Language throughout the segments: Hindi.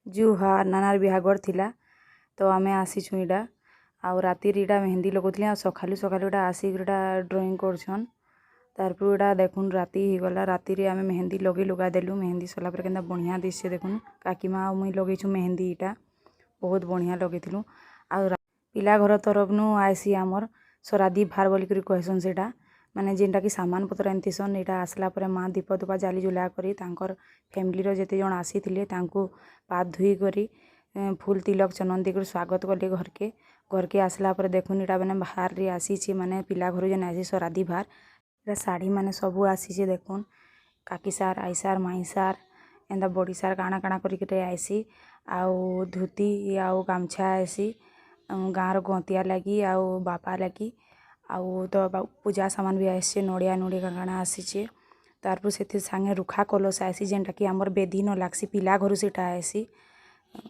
जुहार नानार बिहाघर थिला तो आमे आसीछु इटा आउ रातिर इटा मेहंदी लगोतली आ सखालु सखालु इटा आसिक इटा ड्राइंग करछन तारपर इटा देखुन राति ही गला राति रे आमे मेहंदी लगे लुगा देलु मेहंदी सला पर केंदा बढ़िया दिसছে देखुन काकीमा आ मुई लगेछु मेहंदी इटा बहुत बढ़िया लगेथिलु आ पिला घर तरफनु आइसी आमर सरादी भार बोली करी कहसन सेटा माने जेनटा कि सामान पत्र एंतीसन इटा आसला पर माँ दीप दुपा जाली जुला करी तांकर फैमिली रो जेते जण आसीथिले तांको पाद धुई करी फूल तिलक चंदन देकर स्वागत कले घर के आसला पर देखुन इटा माने बाहर रे आसीछि माने पिला घर जेन आसी सरादी भार इटा साड़ी माने सबु आसीछि देखुन काकी सार आई सार माई सार एंदा बड़ी सार काଣା काଣା करी के आइसी आउ धोती आउ गामछा आइसी गाँव गंतिया लगी आउ बापा लगी आउ तो पूजा सामान भी आसी नड़िया नड़ी काଣା आसीछि तारपर से संगे रुखा कलश आसी जेनटा कि आमर बेदी न लागसी पिला घर सेटा आसी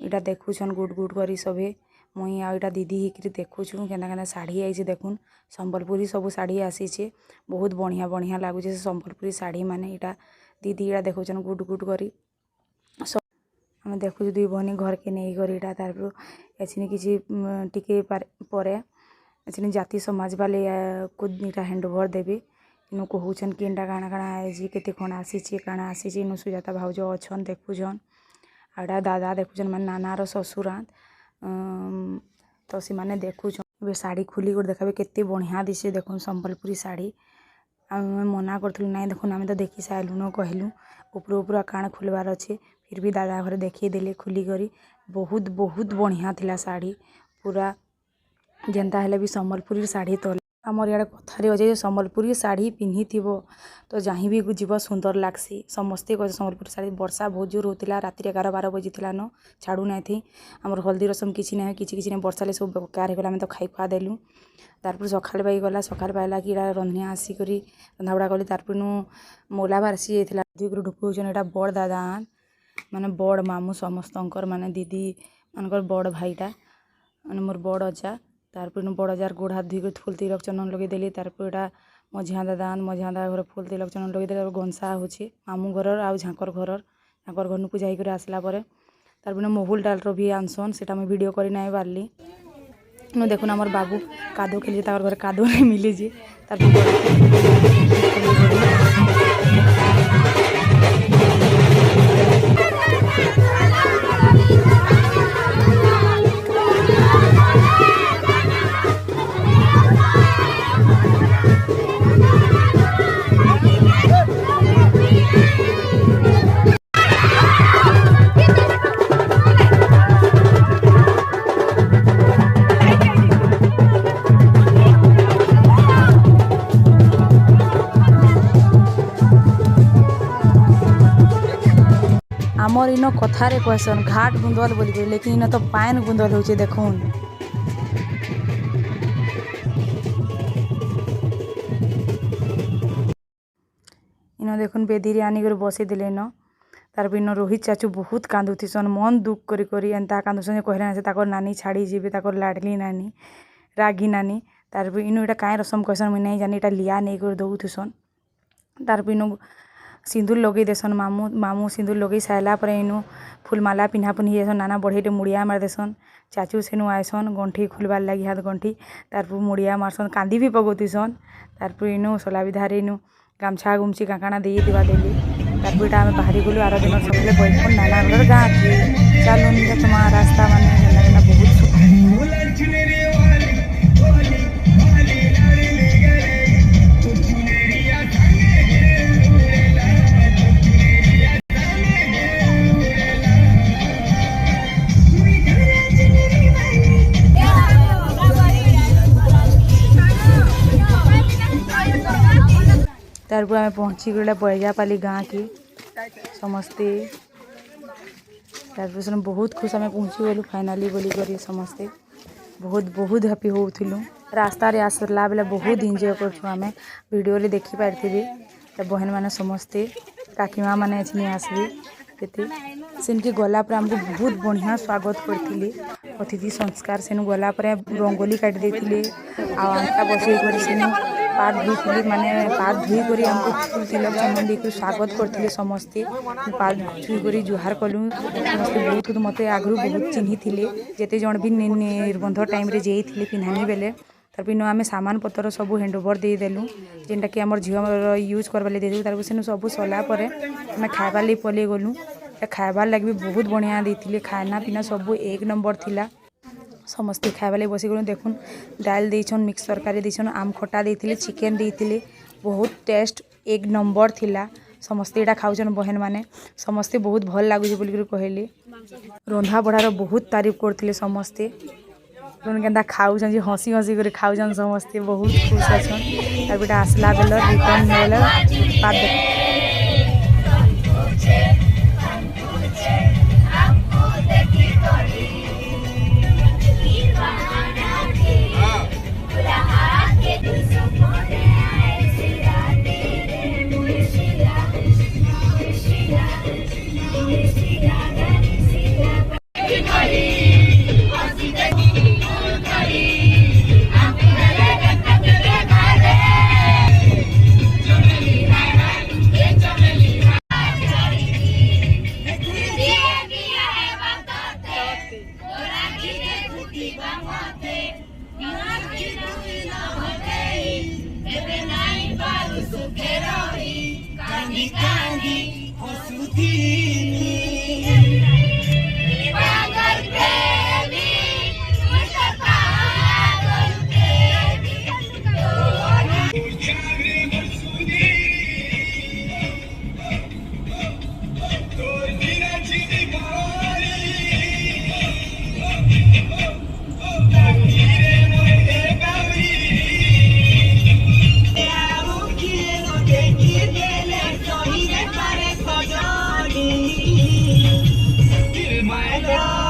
इटा देखुछन गुड गुड करी सभे मुई आ इटा दीदी हिकरी देखुछु केना केना साड़ी आइछि देखुन संबलपुरी सब साड़ी आसीछि बहुत बढ़िया बढ़िया लागुछे संबलपुरी साड़ी माने इटा दीदी इटा देखुछन गुड गुड करी आम देखुछु दुई भनी घर के नहीं करी इटा तारपर एछिनी किछि टिके परे एछिनी जाति समाज वाले को इटा हैंड ओवर देबे इनु कहूछन कि इंटा काଣା काଣା आइछि केते कोन आसीछि काଣା आसीछि इनु सुजाता भाउज अछन देखुछन आड़ा दादा देखुछन माने नाना रो ससुरा तो से माने देखुछन बे साड़ी खुली कर देखाबे केते बढ़िया दिसे देखुन संबलपुरी साड़ी आमे मना करथलु नै देखुन आमे तो देखि साइलु न कहलु ऊपर ऊपर काण खुलबार अछि फिर भी दादा घरे देखि देले खुली करी बहुत बहुत बढ़िया थिला साड़ी पूरा जेनता हेले भी संबलपुरी साड़ी तो आमर इे कथारे अच्छे संबलपुरी साड़ी पिन्ही तो जहीं भी जीव सुंदर लागसी समस्ते कहे संबलपुरी साड़ी वर्षा बहुत जोर होता राति 11-12 बजी न छाड़ू ना थी आमर हल्दी रसम किसी ना किसी ना वर्षा ले सब बेकार होगा तो खाई खुआ देलु तारपर सकाल पाई गला सकाल पाइला कि रंधनिया आसिक रंधाबड़ा कली तारपर मोला बारसी जाइला अधिक ढुकुचन यहाँ बड़ दादा माने बड़ मामू समस्तंकर माने दीदी मानकर बड़ भाईटा माने मोर बड़ अजा तारपर बड़ जार गोड़ हाथ धुई फूल तिलक चंदन लगे देली तारपर एटा मझिया दादा घर फूल तिलक चंदन लगे देली गंसा होची मामू घर आउ झांकर घर नुकु जाई आसला परे तारपर महुल डाल रो भी आनसन सेटा मैं वीडियो करी नाई पारली नु देखुन हमर बाबू कादो खेली तार घर कादो नहीं मिली जे आमर इन कथारे कहसन घाट गुंदल बोली लेकिन इन तो पान गुंदल होचे देखुन इन देखुन बेदी रे आनी कर बसे दिले न तार इन रोहित चाचू बहुत कांदुथिसन मन दुख करी एंता कांदुसन कहले ना से ताकर नानी छाड़ी जीवे ताकर लाडली नानी रागी नानी तार इनु एटा काई रसम कहसन मुई नहीं जानी एटा लिया नहीं कर दउथुसन तार इनु सिंदूर लगे देसन मामू सिंदूर लगे साइला पर इनु फूलमाला पिन्हा पुन्ही देसन नाना बढ़े मुड़िया मार देसन चाचू सेनु आयसन गंठी खुलबार लगी हाथ गंठी तारपर मुड़िया मारसन कांदी भी पगोतीसन तारपर इनु सला विधारे इनु गामछा गुमछी काकाना दे दिवा देली तारपर इटा आमे बाहरी गलु आरो दिन सबले बैठन नाना घर गाँ की चालुन तुम्हारा रास्ता माने बहुत तारपर आमे पहुँची गला बैजापाली गाँ की समस्ते तारपर से बहुत खुश आमे पहुँची गलु फाइनाली बोली करी समस्ते बहुत बहुत हैप्पी होउथिलु रास्ता रे आसला बेले बहुत एंजॉय करछु आमे वीडियो रे देखि पारथिबे त बहन माने समस्ते काकीमा माने एछनी आसबे केते सेनके गला पर हमको बहुत बढ़िया स्वागत करथिले अतिथि संस्कार सेनु गला पर रंगोली काट देथिले आ अंता बसे कर सेनु पाद धोई माने पाद धोई करी हमको तिलक चंदन देकर स्वागत करते समस्ते पाद धोई करी जुहार कलु समस्ते बहुत मते आगु बहुत चिन्ही थिले जेते जण भी निबंध टाइम रे जेइथिले पिन्हानी बेले तार पिन आम सामान पतर सब हैंड ओवर देदेलु जेनटा कि आम झील यूज करवा देदेलु तार सेनु सब सरला आम खाइबार लगे पलि गलु खाइबार लगे भी बहुत बढ़िया देते खाना पीना सब एक नंबर थिला समस्ते खाइबा लगे बस गलु देखुन दाल देछन मिक्स तरकारी देछन आम खटा देथिले चिकेन देथिले बहुत टेस्ट एक नंबर थिला समस्ते यहाँ खाऊन बहन माने समस्ते बहुत भल लगुच बोल कहले रंधा बढ़ार बहुत तारीफ करते समस्ते केन्ता खाऊन हसी हसी कर खाऊन समस्ते बहुत खुश अच्छन तार बेटा आसला बेल रिटर्न बेल My God.